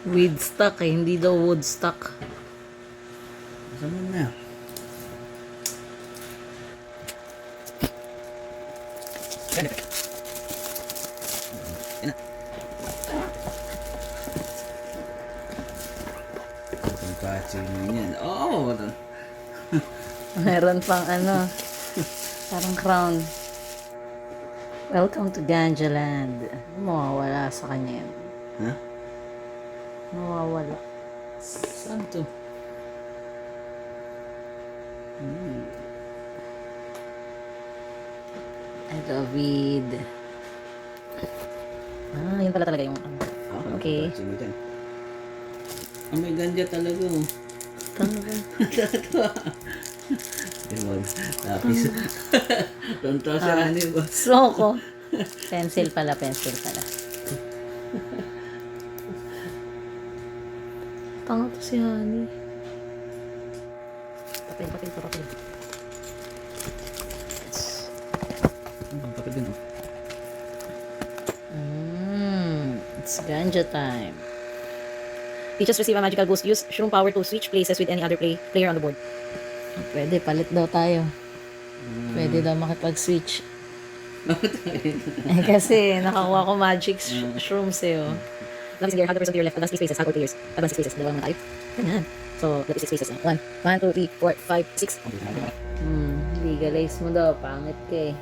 Weed stock eh, hindi daw wood stock. Sama na. Yan na. Ang catching yan. Oh! Meron pang ano, parang crown. Welcome to Ganjaland. Mawawala sa kanya yan. Ha? Mawawala. Saan to? I love weed. Ah, yun pala talaga yung ano. Okay. Catching dyan. Oh, may ganja talaga oh. Tatawa. Diba? Tapis. Tonto siya ano ba? Soko. Pencil pala, pencil pala. Tanga to si Honey. Papel, papel, papel. Kapit din oh. It's ganja time. Teachers receive a magical boost. Use shroom power to switch places with any other player on the board. Pwede, palit daw tayo. Pwede daw makipag-switch. Kasi nakakuha ko magic shrooms eh. Oh. Love is in the air, 100% to your left. Advance 3 spaces, hug all players. Advance 6 spaces. Dalawa naman tayo. Ganyan. So, love is 6 spaces. 1, 2, 3, 4, 5, 6. Legalize mo daw. Pangit ka eh.